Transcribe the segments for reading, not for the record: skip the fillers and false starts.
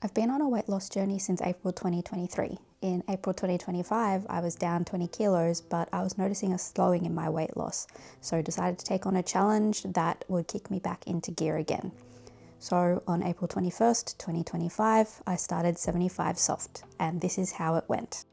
I've been on a weight loss journey since April 2023. In April 2025, I was down 20 kilos, but I was noticing a slowing in my weight loss, so decided to take on a challenge that would kick me back into gear again. So on April 21st, 2025, I started 75 soft, and this is how it went.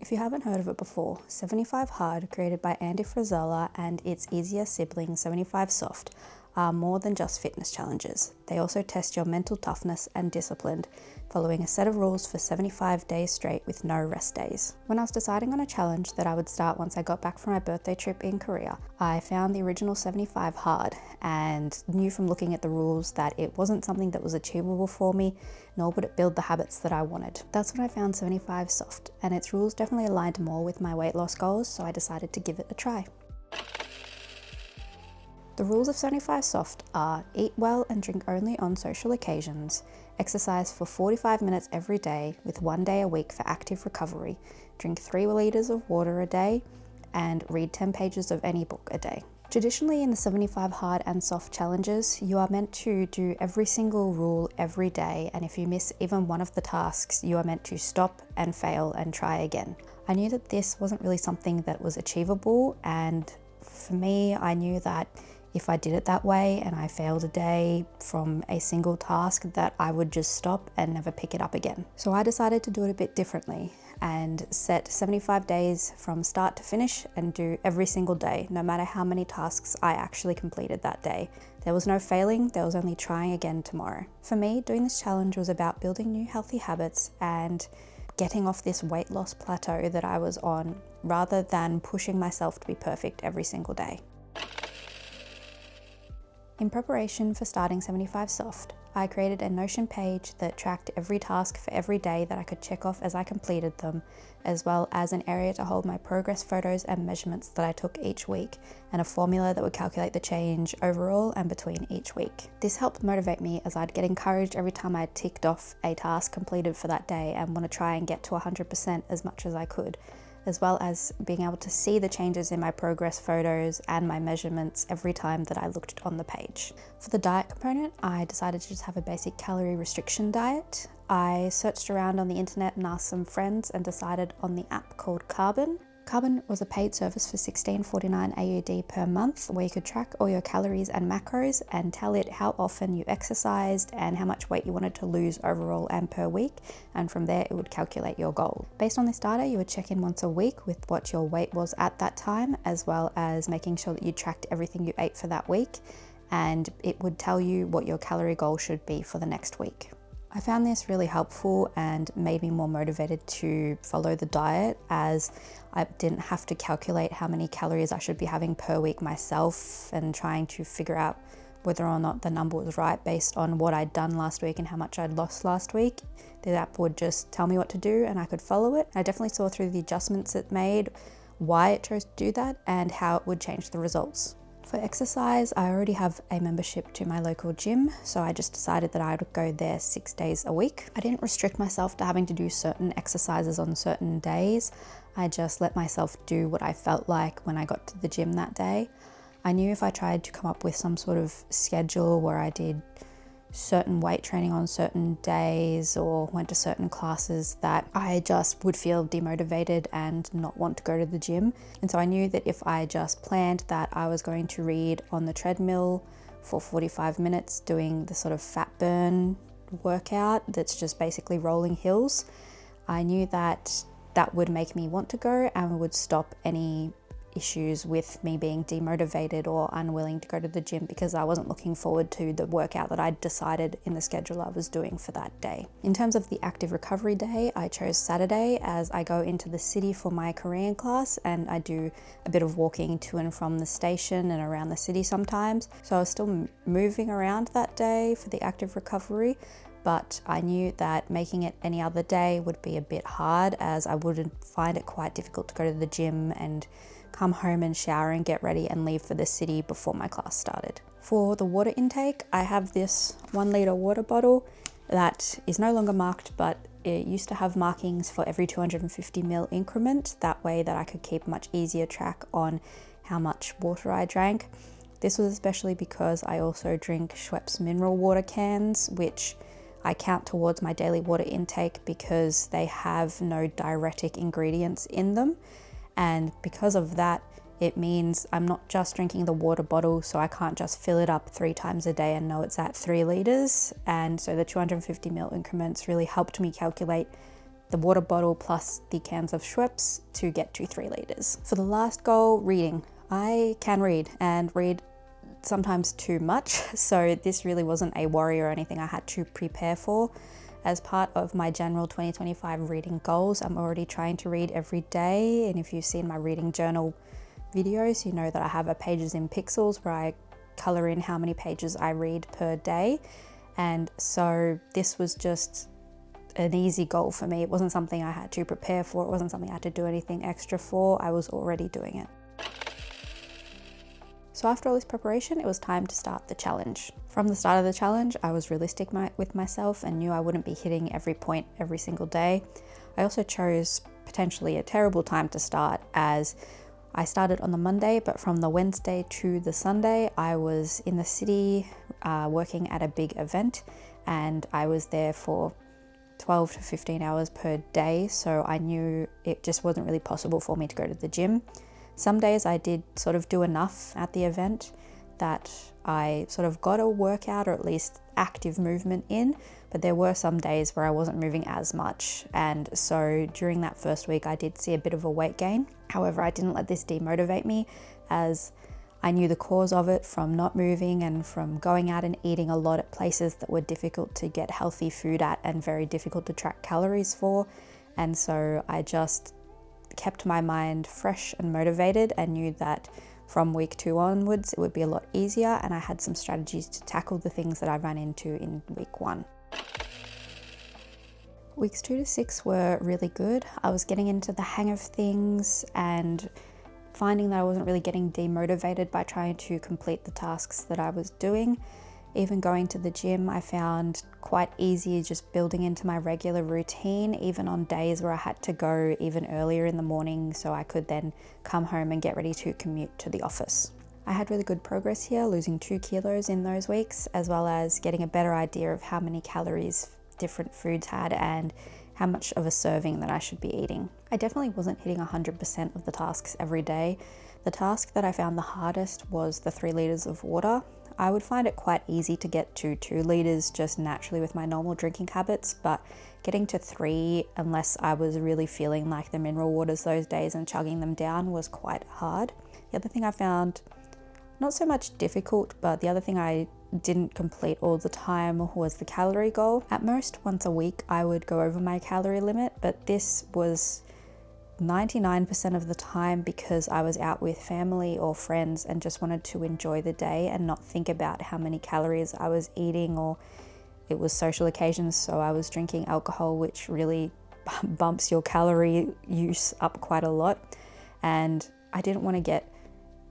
If you haven't heard of it before, 75 hard, created by Andy Frisella, and its easier sibling 75 soft, are more than just fitness challenges. They also test your mental toughness and discipline, following a set of rules for 75 days straight with no rest days. When I was deciding on a challenge that I would start once I got back from my birthday trip in Korea, I found the original 75 hard and knew from looking at the rules that it wasn't something that was achievable for me, nor would it build the habits that I wanted. That's when I found 75 soft, and its rules definitely aligned more with my weight loss goals, so I decided to give it a try. The rules of 75 soft are: eat well and drink only on social occasions, exercise for 45 minutes every day with 1 day a week for active recovery, drink 3 litres of water a day, and read 10 pages of any book a day. Traditionally, in the 75 hard and soft challenges, you are meant to do every single rule every day, and if you miss even one of the tasks, you are meant to stop and fail and try again. I knew that this wasn't really something that was achievable, and for me, I knew that if I did it that way and I failed a day from a single task, that I would just stop and never pick it up again. So I decided to do it a bit differently and set 75 days from start to finish and do every single day, no matter how many tasks I actually completed that day. There was no failing, there was only trying again tomorrow. For me, doing this challenge was about building new healthy habits and getting off this weight loss plateau that I was on, rather than pushing myself to be perfect every single day. In preparation for starting 75 soft, I created a Notion page that tracked every task for every day that I could check off as I completed them, as well as an area to hold my progress photos and measurements that I took each week, and a formula that would calculate the change overall and between each week. This helped motivate me, as I'd get encouraged every time I ticked off a task completed for that day and want to try and get to 100% as much as I could, as well as being able to see the changes in my progress photos and my measurements every time that I looked on the page. For the diet component, I decided to just have a basic calorie restriction diet. I searched around on the internet and asked some friends and decided on the app called Carbon. Carbon was a paid service for $16.49 AUD per month, where you could track all your calories and macros and tell it how often you exercised and how much weight you wanted to lose overall and per week, and from there it would calculate your goal. Based on this data, you would check in once a week with what your weight was at that time, as well as making sure that you tracked everything you ate for that week, and it would tell you what your calorie goal should be for the next week. I found this really helpful and made me more motivated to follow the diet, as I didn't have to calculate how many calories I should be having per week myself and trying to figure out whether or not the number was right based on what I'd done last week and how much I'd lost last week. The app would just tell me what to do and I could follow it. I definitely saw through the adjustments it made, why it chose to do that, and how it would change the results. For exercise, I already have a membership to my local gym, so I just decided that I would go there 6 days a week. I didn't restrict myself to having to do certain exercises on certain days. I just let myself do what I felt like when I got to the gym that day. I knew if I tried to come up with some sort of schedule where I did certain weight training on certain days or went to certain classes, that I just would feel demotivated and not want to go to the gym. And so I knew that if I just planned that I was going to read on the treadmill for 45 minutes doing the sort of fat burn workout that's just basically rolling hills, I knew that that would make me want to go and would stop any issues with me being demotivated or unwilling to go to the gym, because I wasn't looking forward to the workout that I'd decided in the schedule I was doing for that day. In terms of the active recovery day, I chose Saturday, as I go into the city for my Korean class and I do a bit of walking to and from the station and around the city sometimes. So I was still moving around that day for the active recovery, but I knew that making it any other day would be a bit hard, as I would find it quite difficult to go to the gym and come home and shower and get ready and leave for the city before my class started. For the water intake, I have this 1 litre water bottle that is no longer marked, but it used to have markings for every 250 ml increment. That way that I could keep much easier track on how much water I drank. This was especially because I also drink Schweppes mineral water cans, which I count towards my daily water intake because they have no diuretic ingredients in them. And because of that, it means I'm not just drinking the water bottle, so I can't just fill it up 3 times a day and know it's at 3 litres. And so the 250 ml increments really helped me calculate the water bottle plus the cans of Schweppes to get to 3 litres. For the last goal, reading. I can read and read sometimes too much, so this really wasn't a worry or anything I had to prepare for. As part of my general 2025 reading goals, I'm already trying to read every day, and if you've seen my reading journal videos, you know that I have a pages in pixels where I color in how many pages I read per day. And so this was just an easy goal for me. It wasn't something I had to prepare for. It wasn't something I had to do anything extra for. I was already doing it. So after all this preparation, it was time to start the challenge. From the start of the challenge, I was realistic with myself and knew I wouldn't be hitting every point every single day. I also chose potentially a terrible time to start, as I started on the Monday, but from the Wednesday to the Sunday, I was in the city working at a big event, and I was there for 12 to 15 hours per day, so I knew it just wasn't really possible for me to go to the gym. Some days I did sort of do enough at the event that I sort of got a workout or at least active movement in, but there were some days where I wasn't moving as much. And so during that first week, I did see a bit of a weight gain. However, I didn't let this demotivate me, as I knew the cause of it from not moving and from going out and eating a lot at places that were difficult to get healthy food at and very difficult to track calories for. And so I just kept my mind fresh and motivated and knew that from week 2 onwards it would be a lot easier, and I had some strategies to tackle the things that I ran into in week 1. Weeks 2 to 6 were really good. I was getting into the hang of things and finding that I wasn't really getting demotivated by trying to complete the tasks that I was doing. Even going to the gym, I found quite easy just building into my regular routine, even on days where I had to go even earlier in the morning so I could then come home and get ready to commute to the office. I had really good progress here, losing 2 kilos in those weeks, as well as getting a better idea of how many calories different foods had and how much of a serving that I should be eating. I definitely wasn't hitting 100% of the tasks every day. The task that I found the hardest was the 3 litres of water. I would find it quite easy to get to 2 litres just naturally with my normal drinking habits, but getting to 3, unless I was really feeling like the mineral waters those days and chugging them down, was quite hard. The other thing I found not so much difficult, but the other thing I didn't complete all the time was the calorie goal. At most once a week I would go over my calorie limit, but this was 99% of the time because I was out with family or friends and just wanted to enjoy the day and not think about how many calories I was eating, or it was social occasions, so I was drinking alcohol, which really bumps your calorie use up quite a lot. And I didn't want to get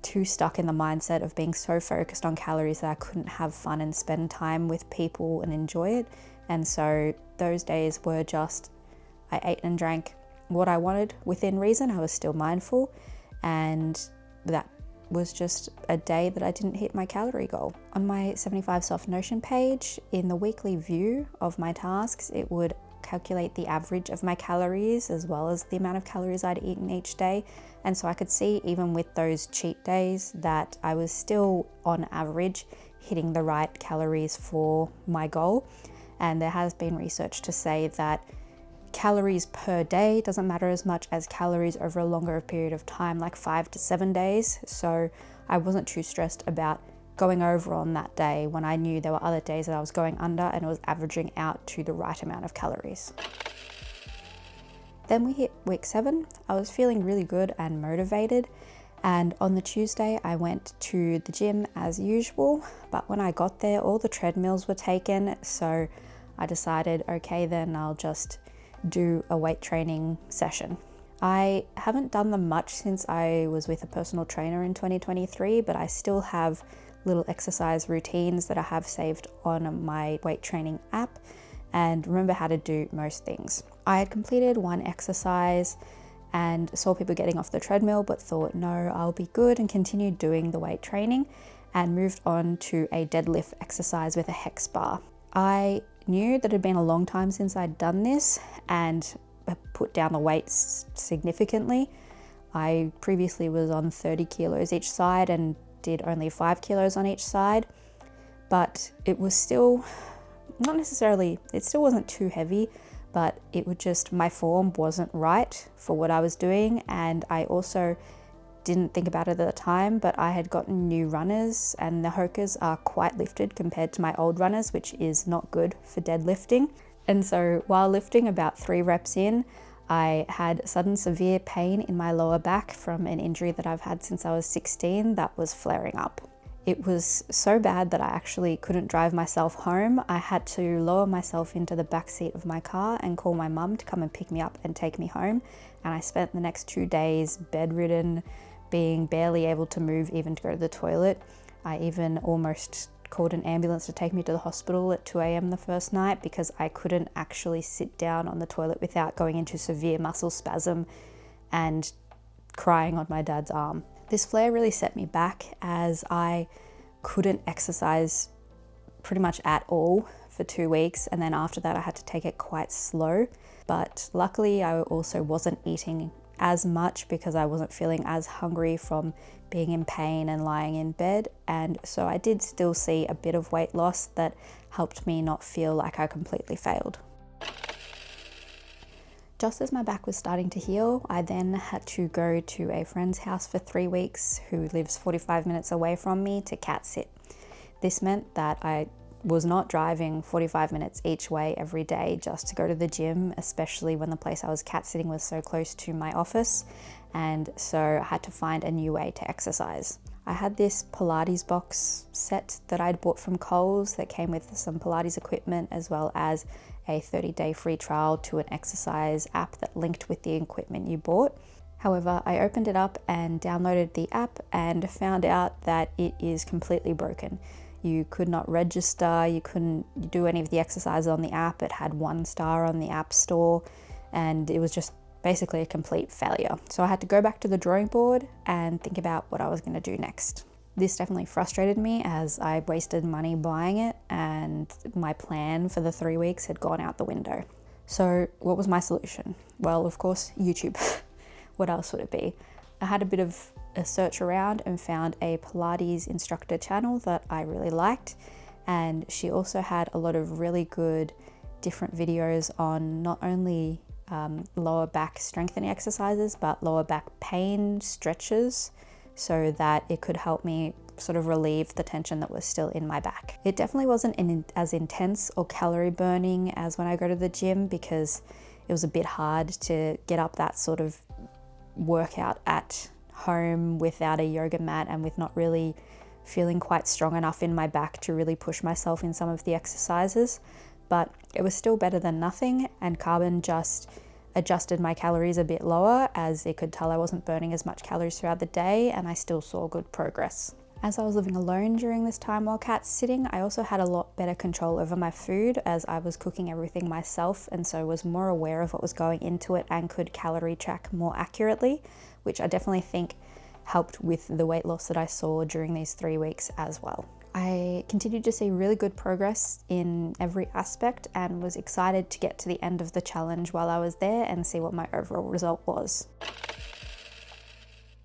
too stuck in the mindset of being so focused on calories that I couldn't have fun and spend time with people and enjoy it. And so those days were just, I ate and drank what I wanted within reason. I was still mindful, and that was just a day that I didn't hit my calorie goal. On my 75 Soft Notion page, in the weekly view of my tasks, it would calculate the average of my calories as well as the amount of calories I'd eaten each day. And so I could see, even with those cheat days, that I was still on average hitting the right calories for my goal. And there has been research to say that calories per day doesn't matter as much as calories over a longer period of time, like 5 to 7 days. So I wasn't too stressed about going over on that day when I knew there were other days that I was going under and it was averaging out to the right amount of calories. Then we hit week 7. I was feeling really good and motivated, and on the Tuesday I went to the gym as usual, but when I got there all the treadmills were taken, so I decided, okay, then I'll just do a weight training session. I haven't done them much since I was with a personal trainer in 2023, but I still have little exercise routines that I have saved on my weight training app and remember how to do most things. I had completed one exercise and saw people getting off the treadmill, but thought, no, I'll be good, and continued doing the weight training. and moved on to a deadlift exercise with a hex bar. I knew that it had been a long time since I'd done this and put down the weights significantly. I previously was on 30 kilos each side and did only 5 kilos on each side, but it was still not necessarily, it still wasn't too heavy, but it would just, my form wasn't right for what I was doing. And I also didn't think about it at the time, but I had gotten new runners and the Hokas are quite lifted compared to my old runners, which is not good for deadlifting. And so while lifting about 3 reps in, I had sudden severe pain in my lower back from an injury that I've had since I was 16 that was flaring up. It was so bad that I actually couldn't drive myself home. I had to lower myself into the back seat of my car and call my mum to come and pick me up and take me home. And I spent the next 2 days bedridden, being barely able to move even to go to the toilet. I even almost called an ambulance to take me to the hospital at 2 a.m. the first night because I couldn't actually sit down on the toilet without going into severe muscle spasm and crying on my dad's arm. This flare really set me back as I couldn't exercise pretty much at all for 2 weeks, and then after that I had to take it quite slow. But luckily I also wasn't eating as much because I wasn't feeling as hungry from being in pain and lying in bed, and so I did still see a bit of weight loss that helped me not feel like I completely failed. Just as my back was starting to heal, I then had to go to a friend's house for 3 weeks who lives 45 minutes away from me to cat sit. This meant that I was not driving 45 minutes each way every day just to go to the gym, especially when the place I was cat sitting was so close to my office, and so I had to find a new way to exercise. I had this Pilates box set that I'd bought from Coles that came with some Pilates equipment as well as a 30-day free trial to an exercise app that linked with the equipment you bought. However, I opened it up and downloaded the app and found out that it is completely broken. You could not register, you couldn't do any of the exercises on the app. It had 1 star on the App Store and it was just basically a complete failure. So I had to go back to the drawing board and think about what I was going to do next. This definitely frustrated me as I wasted money buying it and my plan for the 3 weeks had gone out the window. So what was my solution? Well, of course, YouTube. What else would it be? I had a bit of a search around and found a Pilates instructor channel that I really liked, and she also had a lot of really good different videos on not only lower back strengthening exercises but lower back pain stretches so that it could help me sort of relieve the tension that was still in my back. It definitely wasn't as intense or calorie burning as when I go to the gym because it was a bit hard to get up that sort of workout at home without a yoga mat and with not really feeling quite strong enough in my back to really push myself in some of the exercises. But it was still better than nothing, and Carbon just adjusted my calories a bit lower as it could tell I wasn't burning as much calories throughout the day, and I still saw good progress. As I was living alone during this time while cat sitting, I also had a lot better control over my food as I was cooking everything myself, and so was more aware of what was going into it and could calorie track more accurately, which I definitely think helped with the weight loss that I saw during these 3 weeks as well. I continued to see really good progress in every aspect and was excited to get to the end of the challenge while I was there and see what my overall result was.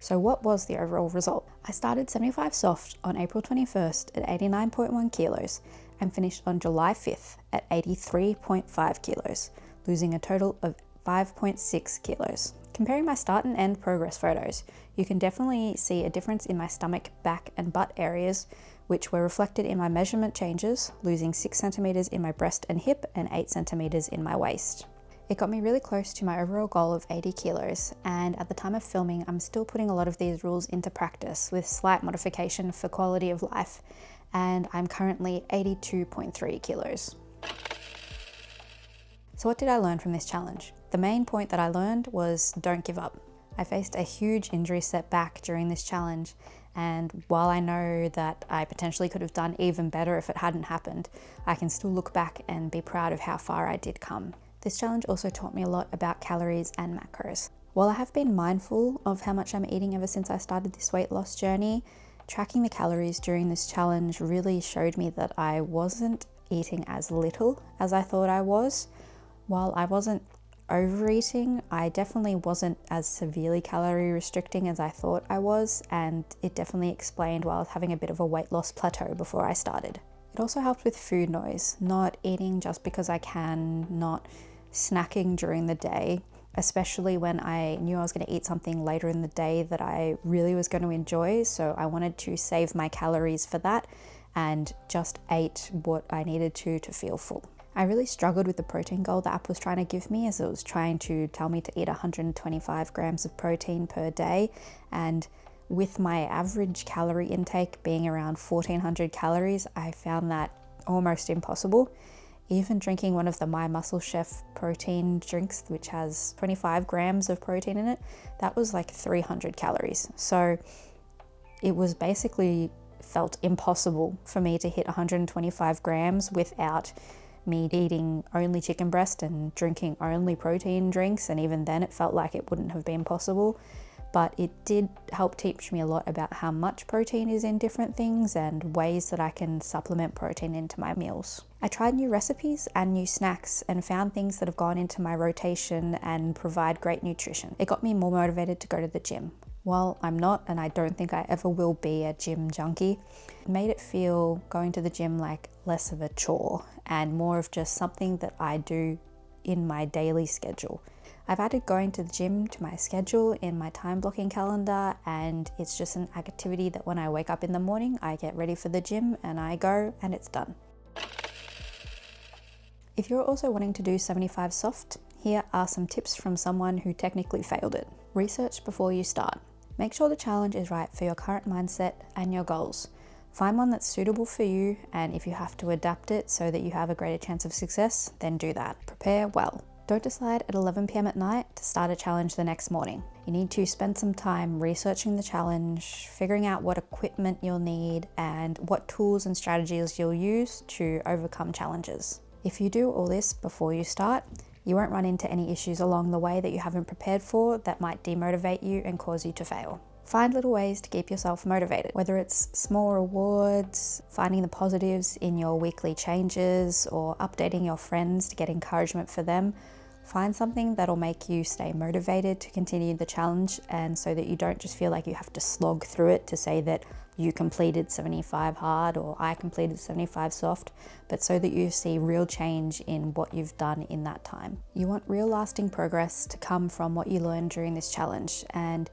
So what was the overall result? I started 75 soft on April 21st at 89.1 kilos and finished on July 5th at 83.5 kilos, losing a total of 5.6 kilos. Comparing my start and end progress photos, you can definitely see a difference in my stomach, back and butt areas, which were reflected in my measurement changes, losing 6 centimeters in my breast and hip and 8 centimeters in my waist. It got me really close to my overall goal of 80 kilos, and at the time of filming, I'm still putting a lot of these rules into practice with slight modification for quality of life, and I'm currently 82.3 kilos. So what did I learn from this challenge? The main point that I learned was don't give up. I faced a huge injury setback during this challenge, and while I know that I potentially could have done even better if it hadn't happened, I can still look back and be proud of how far I did come. This challenge also taught me a lot about calories and macros. While I have been mindful of how much I'm eating ever since I started this weight loss journey, Tracking the calories during this challenge really showed me that I wasn't eating as little as I thought I was. While I wasn't overeating, I definitely wasn't as severely calorie restricting as I thought I was, and it definitely explained why I was having a bit of a weight loss plateau before I started. It also helped with food noise, not eating just because I can, not snacking during the day, especially when I knew I was going to eat something later in the day that I really was going to enjoy. So I wanted to save my calories for that and just ate what I needed to feel full. I really struggled with the protein goal the app was trying to give me, as it was trying to tell me to eat 125 grams of protein per day, and with my average calorie intake being around 1400 calories, I found that almost impossible. Even drinking one of the My Muscle Chef protein drinks, which has 25 grams of protein in it, that was like 300 calories. So it was basically felt impossible for me to hit 125 grams without me eating only chicken breast and drinking only protein drinks, and even then it felt like it wouldn't have been possible. But it did help teach me a lot about how much protein is in different things and ways that I can supplement protein into my meals. I tried new recipes and new snacks and found things that have gone into my rotation and provide great nutrition. It got me more motivated to go to the gym. While I'm not, and I don't think I ever will be, a gym junkie, it made it feel going to the gym like less of a chore and more of just something that I do in my daily schedule. I've added going to the gym to my schedule in my time blocking calendar, and it's just an activity that when I wake up in the morning, I get ready for the gym and I go and it's done. If you're also wanting to do 75 soft, here are some tips from someone who technically failed it. Research before you start. Make sure the challenge is right for your current mindset and your goals. Find one that's suitable for you, and if you have to adapt it so that you have a greater chance of success, then do that. Prepare well. Don't decide at 11 p.m. at night to start a challenge the next morning. You need to spend some time researching the challenge, figuring out what equipment you'll need, and what tools and strategies you'll use to overcome challenges. If you do all this before you start, you won't run into any issues along the way that you haven't prepared for that might demotivate you and cause you to fail. Find little ways to keep yourself motivated, whether it's small rewards, finding the positives in your weekly changes, or updating your friends to get encouragement for them. Find something that'll make you stay motivated to continue the challenge, and so that you don't just feel like you have to slog through it to say that you completed 75 hard or I completed 75 soft, but so that you see real change in what you've done in that time. You want real lasting progress to come from what you learned during this challenge, and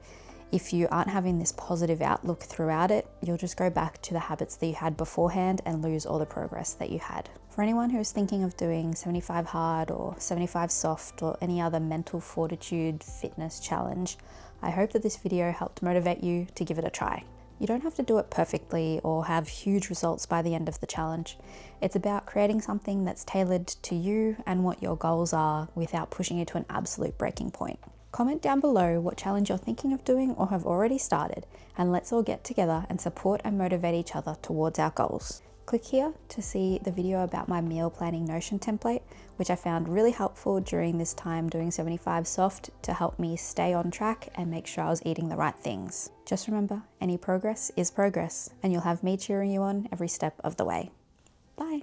if you aren't having this positive outlook throughout it, you'll just go back to the habits that you had beforehand and lose all the progress that you had. For anyone who is thinking of doing 75 hard or 75 soft or any other mental fortitude fitness challenge, I hope that this video helped motivate you to give it a try. You don't have to do it perfectly or have huge results by the end of the challenge. It's about creating something that's tailored to you and what your goals are without pushing you to an absolute breaking point. Comment down below what challenge you're thinking of doing or have already started, and let's all get together and support and motivate each other towards our goals. Click here to see the video about my meal planning Notion template, which I found really helpful during this time doing 75 soft to help me stay on track and make sure I was eating the right things. Just remember, any progress is progress, and you'll have me cheering you on every step of the way. Bye.